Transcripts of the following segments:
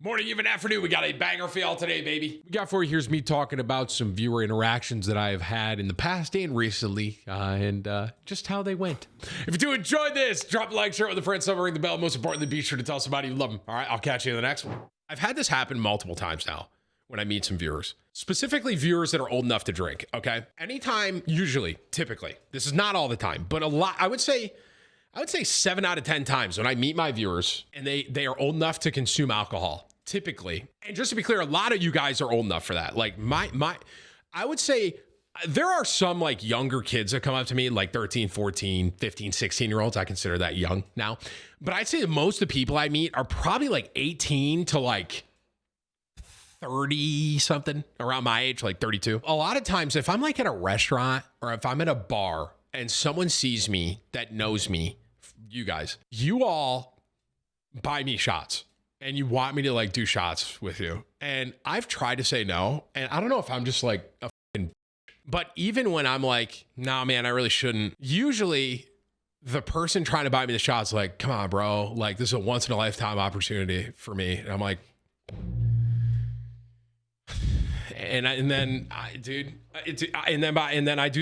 Morning, even afternoon. We got a banger for y'all today, baby. We got for you, here's me talking about some viewer interactions that I have had in the past and recently, and just how they went. If you do enjoy this, drop a like, share it with a friend, ring the bell. Most importantly, be sure to tell somebody you love them. All right, I'll catch you in the next one. I've had this happen multiple times now when I meet some viewers, specifically viewers that are old enough to drink, okay? Anytime, usually, typically, this is not all the time, but a lot, I would say 7 out of 10 times when I meet my viewers and they are old enough to consume alcohol, typically. And just to be clear, a lot of you guys are old enough for that. Like I would say there are some like younger kids that come up to me, like 13, 14, 15, 16-year-olds. I consider that young now. But I'd say that most of the people I meet are probably like 18 to like 30 something, around my age, like 32. A lot of times if I'm like at a restaurant or if I'm at a bar and someone sees me that knows me, you guys, you all buy me shots and you want me to like do shots with you. And I've tried to say no. And I don't know if I'm just like a fucking, but even when I'm like, nah, man, I really shouldn't. Usually the person trying to buy me the shots like, come on, bro. Like this is a once in a lifetime opportunity for me. And I'm like, and then I do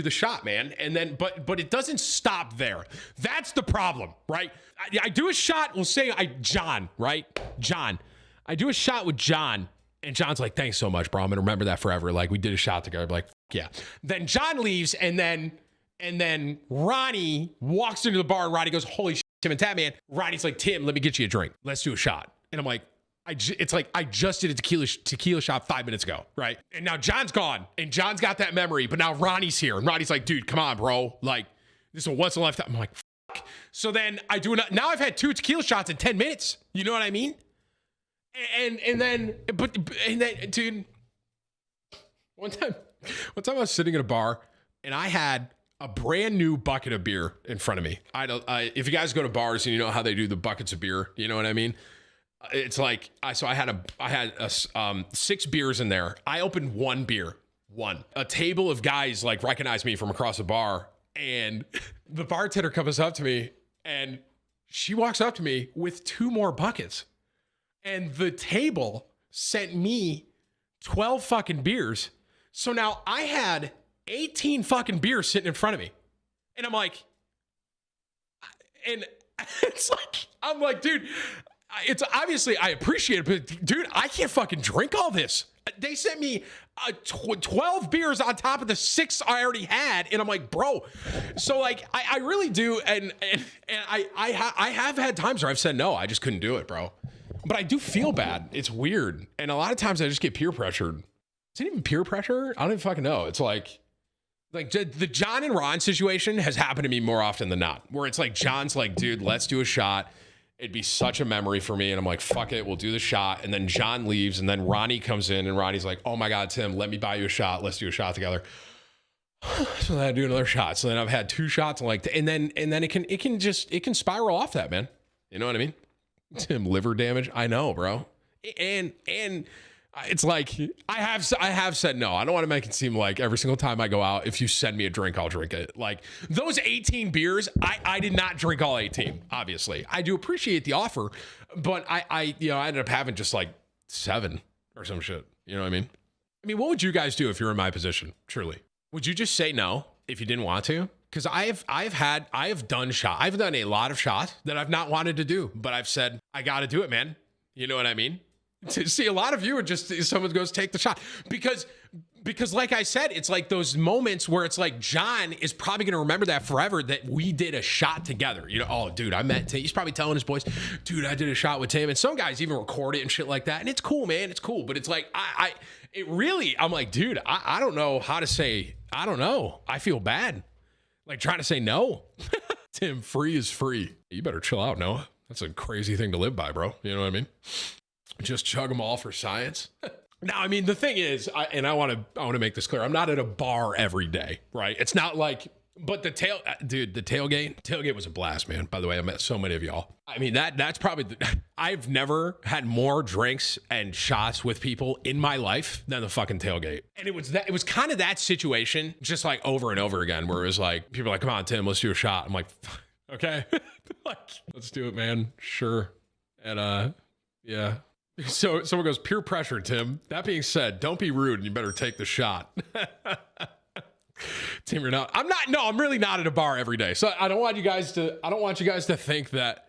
the shot, man. And then, but it doesn't stop there. That's the problem, right? I do a shot. We'll say John, right? John, I do a shot with John, and John's like, "Thanks so much, bro. I'm gonna remember that forever." Like we did a shot together. I'm like, yeah. Then John leaves, and then Ronnie walks into the bar, and Ronnie goes, "Holy shit, Timthetatman." Ronnie's like, "Tim, let me get you a drink. Let's do a shot." And I'm like, it's like I just did a tequila shot 5 minutes ago, right? And now John's gone, and John's got that memory, but now Ronnie's here, and Ronnie's like, dude, come on, bro. Like, this is a once in a lifetime. I'm like, fuck. So then I do now I've had 2 tequila shots in 10 minutes. You know what I mean? And then, dude, one time I was sitting at a bar, and I had a brand new bucket of beer in front of me. If you guys go to bars and you know how they do the buckets of beer, you know what I mean? It's like, I had 6 beers in there. I opened 1 beer. A table of guys like recognized me from across the bar, and the bartender comes up to me and she walks up to me with 2 more buckets, and the table sent me 12 fucking beers. So now I had 18 fucking beers sitting in front of me, and I'm like, and it's like, I'm like, dude, it's obviously I appreciate it, but dude, I can't fucking drink all this. They sent me 12 beers on top of the 6 I already had, and I'm like, bro. So like, I really do, and I have had times where I've said no, I just couldn't do it, bro. But I do feel bad. It's weird, and a lot of times I just get peer pressured. Is it even peer pressure? I don't even fucking know. It's like the John and Ron situation has happened to me more often than not, where it's like John's like, dude, let's do a shot. It'd be such a memory for me. And I'm like, fuck it, we'll do the shot. And then John leaves, and then Ronnie comes in, and Ronnie's like, oh my God, Tim, let me buy you a shot. Let's do a shot together. So then I do another shot. So then I've had 2 shots, and then it can spiral off that, man. You know what I mean? Tim, liver damage. I know, bro. And it's like, I have said no. I don't want to make it seem like every single time I go out, if you send me a drink, I'll drink it. Like those 18 beers, I did not drink all 18, obviously. I do appreciate the offer, but I ended up having just like 7 or some shit. You know what I mean? I mean, what would you guys do if you're in my position? Truly. Would you just say no if you didn't want to? Because I've done a lot of shots that I've not wanted to do, but I've said, I got to do it, man. You know what I mean? To see, a lot of you are just, someone goes, take the shot, because like I said, it's like those moments where it's like John is probably going to remember that forever, that we did a shot together. You know, oh dude, I met Tim. He's probably telling his boys, dude, I did a shot with Tim. And some guys even record it and shit like that. And it's cool, man. It's cool. But it's like, I'm like, dude, I don't know how to say, I don't know. I feel bad. Like trying to say no. Tim, free is free. You better chill out, Noah. That's a crazy thing to live by, bro. You know what I mean? Just chug them all for science. Now, I mean, the thing is, I want to make this clear. I'm not at a bar every day, right? It's not like, but the tailgate was a blast, man. By the way, I met so many of y'all. I mean, that's probably, I've never had more drinks and shots with people in my life than the fucking tailgate. And it was kind of that situation, just like over and over again, where it was like, people are like, come on, Tim, let's do a shot. I'm like, okay, like, let's do it, man. Sure. And, yeah. So someone goes, peer pressure, Tim. That being said, don't be rude and you better take the shot. Tim, you're not. I'm really not at a bar every day. So I don't want you guys to think that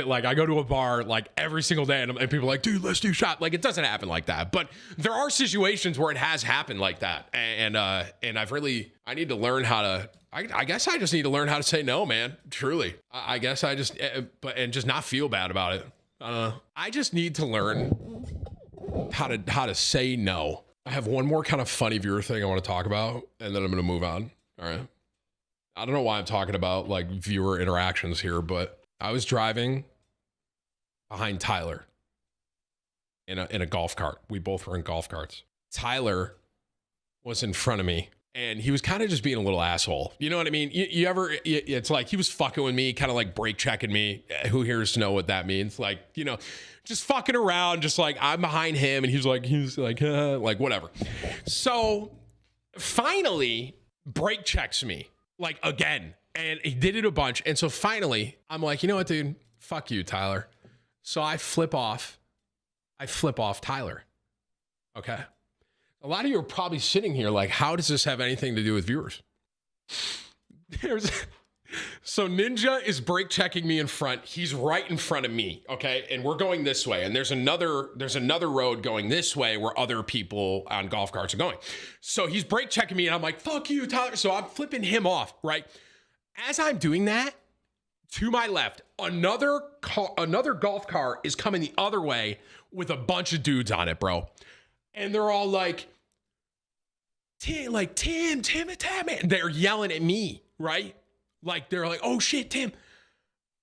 like I go to a bar like every single day and people are like, dude, let's do a shot. Like it doesn't happen like that. But there are situations where it has happened like that. And I need to learn how to, I guess I just need to learn how to say no, man. Truly. I guess I just, and just not feel bad about it. I just need to learn how to say no. I have one more kind of funny viewer thing I want to talk about, and then I'm going to move on. All right. I don't know why I'm talking about like viewer interactions here, but I was driving behind Tyler in a golf cart. We both were in golf carts. Tyler was in front of me. And he was kind of just being a little asshole. You know what I mean? It's like he was fucking with me, kind of like brake checking me. Who hears to know what that means? Like, you know, just fucking around, just like I'm behind him and he's like whatever. So finally brake checks me like again. And he did it a bunch. And so finally I'm like, you know what, dude? Fuck you, Tyler. So I flip off Tyler. Okay. A lot of you are probably sitting here like, how does this have anything to do with viewers? So Ninja is brake checking me in front. He's right in front of me, okay? And we're going this way. And there's another road going this way where other people on golf carts are going. So he's brake checking me and I'm like, fuck you, Tyler. So I'm flipping him off, right? As I'm doing that, to my left, another golf cart is coming the other way with a bunch of dudes on it, bro. And they're all like, Timthetatman. They're yelling at me, right? Like, they're like, oh shit, Tim.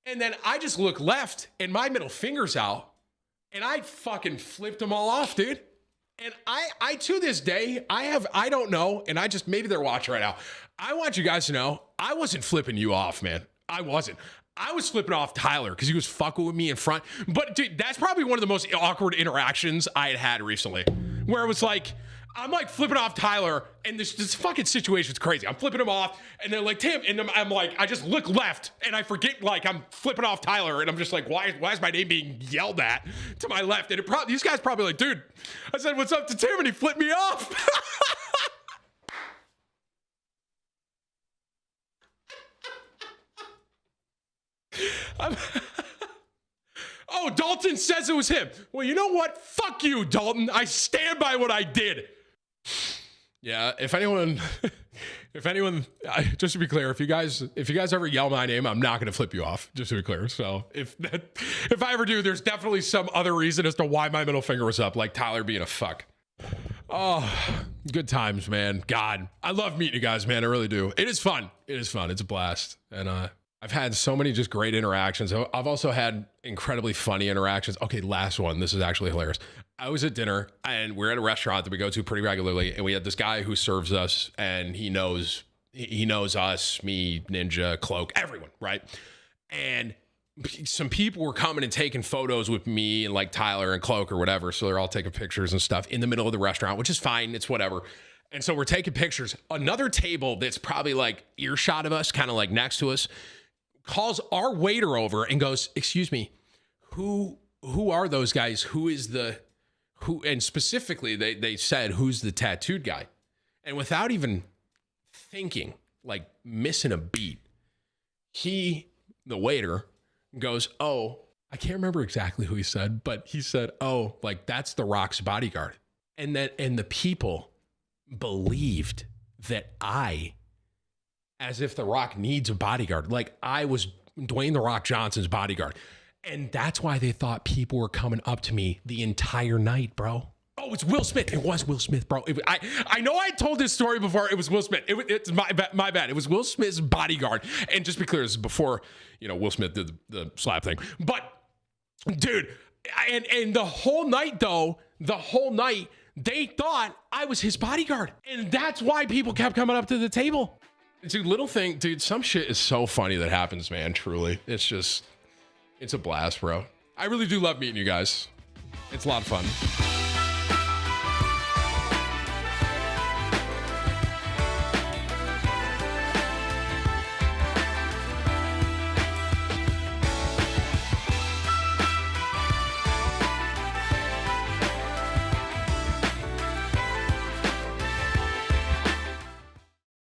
And then I just look left and my middle finger's out and I fucking flipped them all off, dude. And I to this day, I don't know. And maybe they're watching right now. I want you guys to know, I wasn't flipping you off, man. I wasn't. I was flipping off Tyler because he was fucking with me in front. But dude, that's probably one of the most awkward interactions I had recently, where it was like, I'm like flipping off Tyler and this fucking situation's crazy. I'm flipping him off and they're like, Tim, and I'm like, I just look left and I forget like I'm flipping off Tyler and I'm just like, why is my name being yelled at to my left? And these guys probably like, dude, I said, what's up to Tim? And he flipped me off. Oh, Dalton says it was him. Well, you know what? Fuck you, Dalton. I stand by what I did. Yeah, if anyone, just to be clear, if you guys ever yell my name, I'm not going to flip you off, just to be clear. So if I ever do, there's definitely some other reason as to why my middle finger was up, like Tyler being a fuck. Oh, good times, man. God, I love meeting you guys, man. I really do. It is fun. It's a blast. And, I've had so many just great interactions. I've also had incredibly funny interactions. Okay, last one. This is actually hilarious. I was at dinner and we're at a restaurant that we go to pretty regularly. And we had this guy who serves us and he knows us, me, Ninja, Cloak, everyone, right? And some people were coming and taking photos with me and like Tyler and Cloak or whatever. So they're all taking pictures and stuff in the middle of the restaurant, which is fine. It's whatever. And so we're taking pictures. Another table that's probably like earshot of us, kind of like next to us, calls our waiter over and goes, excuse me, who are those guys? Who? And specifically they said, who's the tattooed guy? And without even thinking, like missing a beat, the waiter goes, oh, I can't remember exactly who he said, but he said, oh, like that's The Rock's bodyguard. And the people believed that as if The Rock needs a bodyguard. Like I was Dwayne The Rock Johnson's bodyguard. And that's why they thought people were coming up to me the entire night, bro. Oh, it's Will Smith. It was Will Smith, bro. I know I told this story before. It was Will Smith. It's my bad. It was Will Smith's bodyguard. And just to be clear, this is before, Will Smith did the slap thing. But dude, and the whole night, they thought I was his bodyguard. And that's why people kept coming up to the table. Dude, some shit is so funny that happens, man, truly. It's a blast, bro. I really do love meeting you guys. It's a lot of fun.